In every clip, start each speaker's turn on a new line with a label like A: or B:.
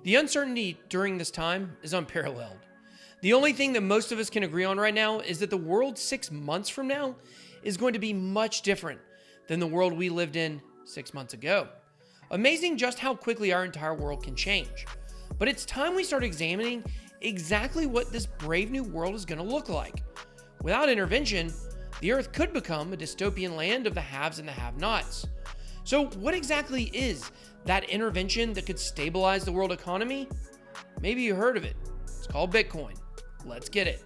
A: The uncertainty during this time is unparalleled. The only thing that most of us can agree on right now is that the world 6 months from now is going to be much different than the world we lived in 6 months ago. Amazing just how quickly our entire world can change. But it's time we start examining exactly what this brave new world is going to look like. Without intervention, the Earth could become a dystopian land of the haves and the have-nots. So what exactly is that intervention that could stabilize the world economy? Maybe you heard of it. It's called Bitcoin. Let's get it.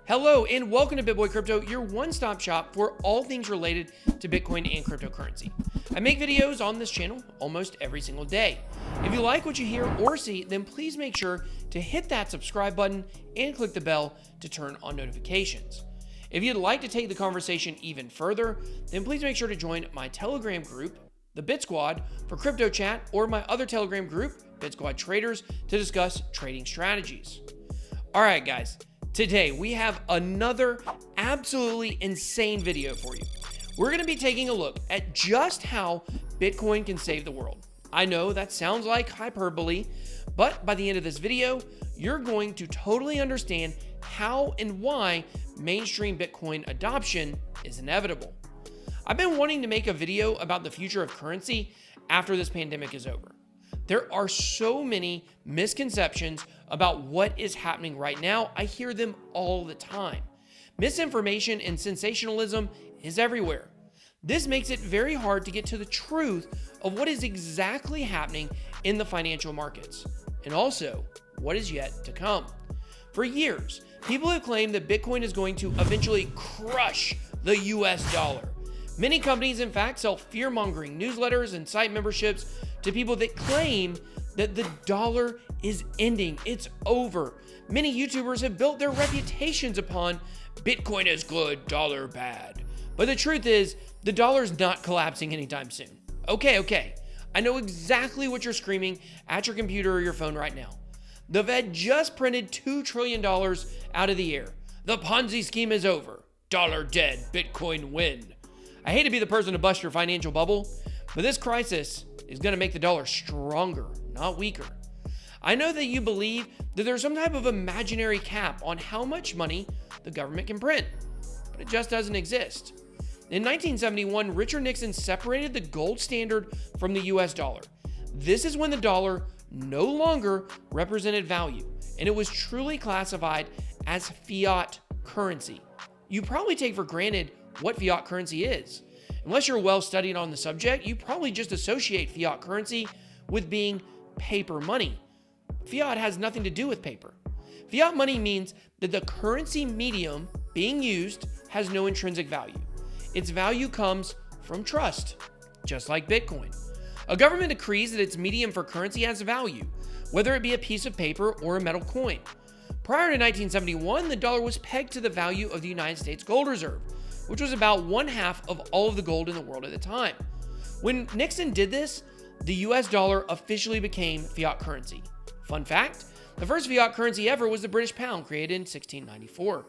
A: Hello and welcome to BitBoyCrypto, your one-stop shop for all things related to Bitcoin and cryptocurrency. I make videos on this channel almost every single day. If you like what you hear or see, then please make sure to hit that subscribe button and click the bell to turn on notifications. If you'd like to take the conversation even further, then please make sure to join my Telegram group, the Bit Squad, for crypto chat, or my other Telegram group, Bit Squad Traders, to discuss trading strategies. All right, guys. Today, we have another absolutely insane video for you. We're going to be taking a look at just how Bitcoin can save the world. I know that sounds like hyperbole, but by the end of this video, you're going to totally understand how and why mainstream Bitcoin adoption is inevitable. I've been wanting to make a video about the future of currency after this pandemic is over. There are so many misconceptions about what is happening right now. I hear them all the time. Misinformation and sensationalism is everywhere. This makes it very hard to get to the truth of what is exactly happening in the financial markets, and also what is yet to come. For years, people have claimed that Bitcoin is going to eventually crush the US dollar. Many companies, in fact, sell fear-mongering newsletters and site memberships to people that claim that the dollar is ending. It's over. Many YouTubers have built their reputations upon Bitcoin is good, dollar bad. But the truth is, the dollar's not collapsing anytime soon. Okay. I know exactly what you're screaming at your computer or your phone right now. The Fed just printed $2 trillion out of the air. The Ponzi scheme is over. Dollar dead, Bitcoin win. I hate to be the person to bust your financial bubble, but this crisis is going to make the dollar stronger, not weaker. I know that you believe that there's some type of imaginary cap on how much money the government can print, but it just doesn't exist. In 1971, Richard Nixon separated the gold standard from the US dollar. This is when the dollar no longer represented value, and it was truly classified as fiat currency. You probably take for granted what fiat currency is. Unless you're well studied on the subject, you probably just associate fiat currency with being paper money. Fiat has nothing to do with paper. Fiat money means that the currency medium being used has no intrinsic value. Its value comes from trust, just like Bitcoin. A government decrees that its medium for currency has value, whether it be a piece of paper or a metal coin. Prior to 1971, the dollar was pegged to the value of the United States gold reserve, which was about 1/2 of all of the gold in the world at the time. When Nixon did this, the US dollar officially became fiat currency. Fun fact, the first fiat currency ever was the British pound, created in 1694.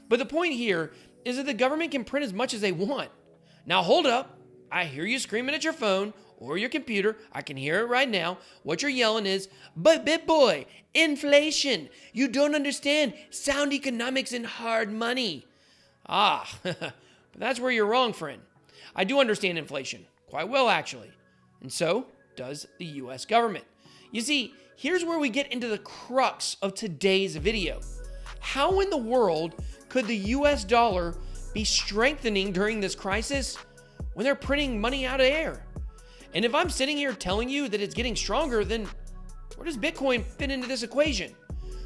A: But the point here is that the government can print as much as they want. Now hold up, I hear you screaming at your phone or your computer. I can hear it right now. What you're yelling is, but BitBoy, inflation. You don't understand sound economics and hard money. But that's where you're wrong, friend. I do understand inflation, quite well actually, and so does the US government. You see, here's where we get into the crux of today's video. How in the world could the US dollar be strengthening during this crisis when they're printing money out of air? And if I'm sitting here telling you that it's getting stronger, then where does Bitcoin fit into this equation?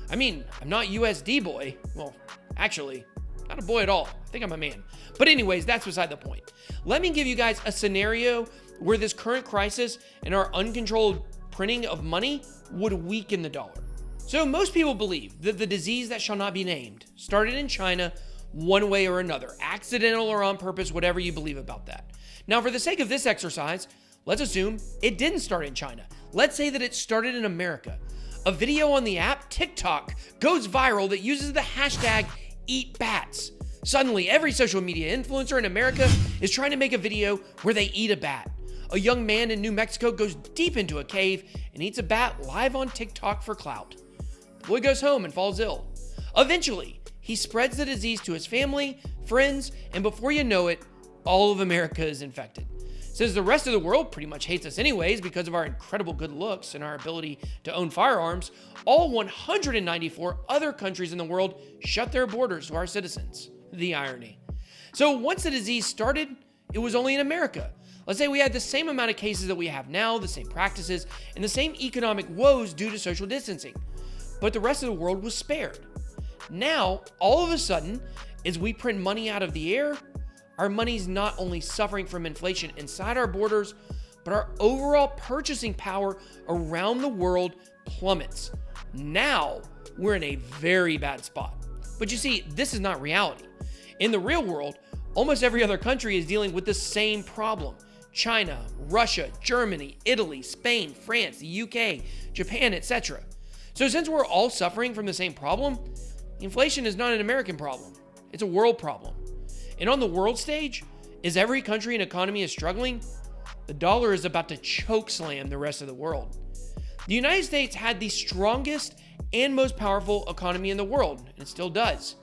A: I mean, I'm not USD boy. Well, actually, not a boy at all. I think I'm a man. But anyways, that's beside the point. Let me give you guys a scenario where this current crisis and our uncontrolled printing of money would weaken the dollar. So most people believe that the disease that shall not be named started in China one way or another, accidental or on purpose, whatever you believe about that. Now, for the sake of this exercise, Let's assume it didn't start in China. Let's say that it started in America. A video on the app TikTok goes viral that uses the hashtag #EatBats. Suddenly, every social media influencer in America is trying to make a video where they eat a bat. A young man in New Mexico goes deep into a cave and eats a bat live on TikTok for clout. The boy goes home and falls ill. Eventually, he spreads the disease to his family, friends, and before you know it, all of America is infected. Since the rest of the world pretty much hates us anyways because of our incredible good looks and our ability to own firearms, all 194 other countries in the world shut their borders to our citizens. The irony. So once the disease started, it was only in America. Let's say we had the same amount of cases that we have now, the same practices, and the same economic woes due to social distancing. But the rest of the world was spared. Now, all of a sudden, as we print money out of the air, our money's not only suffering from inflation inside our borders, but our overall purchasing power around the world plummets. Now, we're in a very bad spot. But you see, this is not reality. In the real world, almost every other country is dealing with the same problem. China, Russia, Germany, Italy, Spain, France, the UK, Japan, etc. So since we're all suffering from the same problem, inflation is not an American problem. It's a world problem. And on the world stage, as every country and economy is struggling, the dollar is about to choke slam the rest of the world. The United States had the strongest and most powerful economy in the world, and it still does.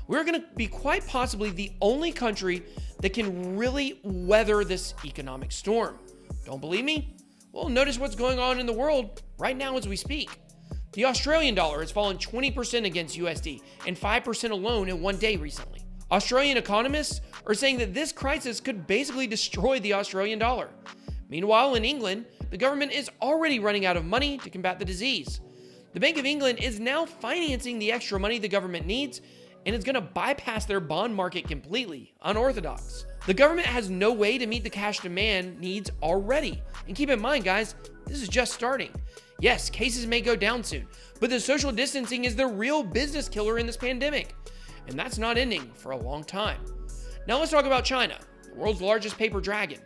A: We're going to be quite possibly the only country that can really weather this economic storm. Don't believe me? Well, notice what's going on in the world right now as we speak. The Australian dollar has fallen 20% against USD and 5% alone in one day recently. Australian economists are saying that this crisis could basically destroy the Australian dollar. Meanwhile, in England, the government is already running out of money to combat the disease. The Bank of England is now financing the extra money the government needs and is going to bypass their bond market completely, unorthodox. The government has no way to meet the cash demand needs already. And keep in mind, guys, this is just starting. Yes, cases may go down soon, but the social distancing is the real business killer in this pandemic. And that's not ending for a long time. Now let's talk about China, the world's largest paper dragon.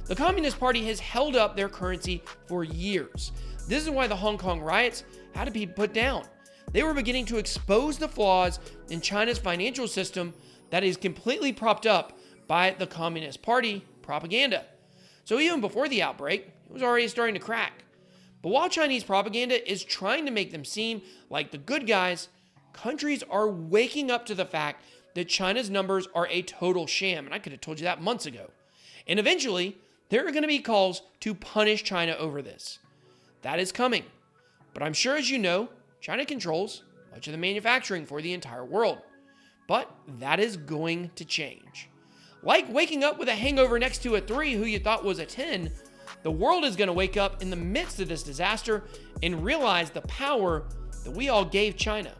A: The Communist Party has held up their currency for years. This is why the Hong Kong riots had to be put down. They were beginning to expose the flaws in China's financial system that is completely propped up by the Communist Party propaganda. So even before the outbreak, it was already starting to crack. But while Chinese propaganda is trying to make them seem like the good guys, countries are waking up to the fact that China's numbers are a total sham. And I could have told you that months ago. And eventually, there are going to be calls to punish China over this. That is coming. But I'm sure, as you know, China controls much of the manufacturing for the entire world. But that is going to change. Like waking up with a hangover next to a 3 who you thought was a 10, the world is going to wake up in the midst of this disaster and realize the power that we all gave China.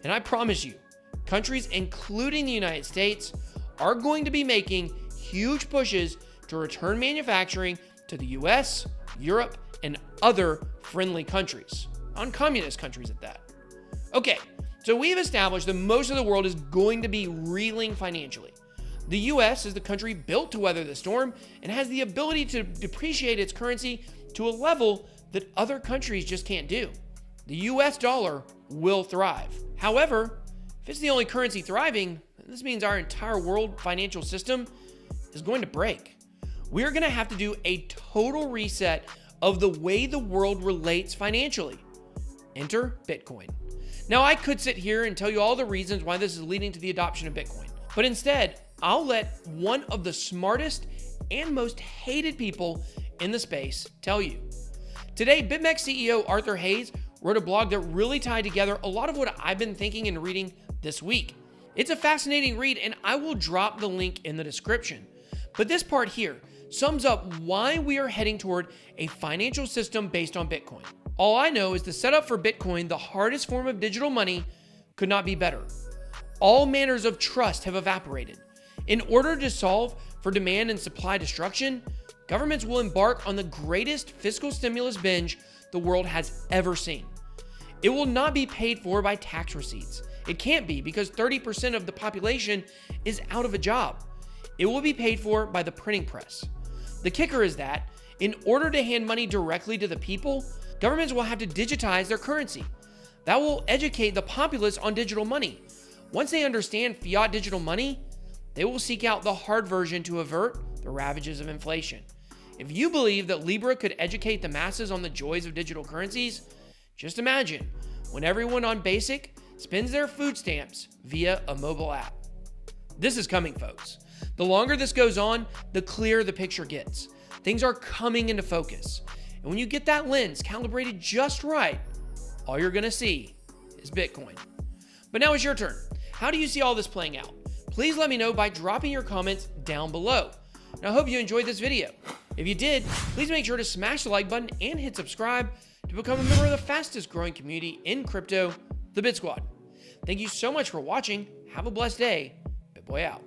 A: And I promise you, countries including the United States are going to be making huge pushes to return manufacturing to the US, Europe, and other friendly countries, non-communist countries at that. Okay, so we've established that most of the world is going to be reeling financially. The US is the country built to weather the storm and has the ability to depreciate its currency to a level that other countries just can't do. The US dollar will thrive. However, if it's the only currency thriving, this means our entire world financial system is going to break. We're going to have to do a total reset of the way the world relates financially. Enter Bitcoin. Now, I could sit here and tell you all the reasons why this is leading to the adoption of Bitcoin, but instead, I'll let one of the smartest and most hated people in the space tell you. Today, BitMEX CEO Arthur Hayes wrote a blog that really tied together a lot of what I've been thinking and reading this week. It's a fascinating read, and I will drop the link in the description. But this part here sums up why we are heading toward a financial system based on Bitcoin. All I know is the setup for Bitcoin, the hardest form of digital money, could not be better. All manners of trust have evaporated. In order to solve for demand and supply destruction, governments will embark on the greatest fiscal stimulus binge the world has ever seen. It will not be paid for by tax receipts. It can't be because 30% of the population is out of a job. It will be paid for by the printing press. The kicker is that In order to hand money directly to the people, governments will have to digitize their currency. That will educate the populace on digital money. Once they understand fiat digital money, they will seek out the hard version to avert the ravages of inflation. If you believe that Libra could educate the masses on the joys of digital currencies, just imagine when everyone on Basic spends their food stamps via a mobile app. This is coming, folks. The longer this goes on, the clearer the picture gets. Things are coming into focus. And when you get that lens calibrated just right, all you're going to see is Bitcoin. But now it's your turn. How do you see all this playing out? Please let me know by dropping your comments down below. And I hope you enjoyed this video. If you did, please make sure to smash the like button and hit subscribe to become a member of the fastest growing community in crypto, the Bit Squad. Thank you so much for watching. Have a blessed day. BitBoy out.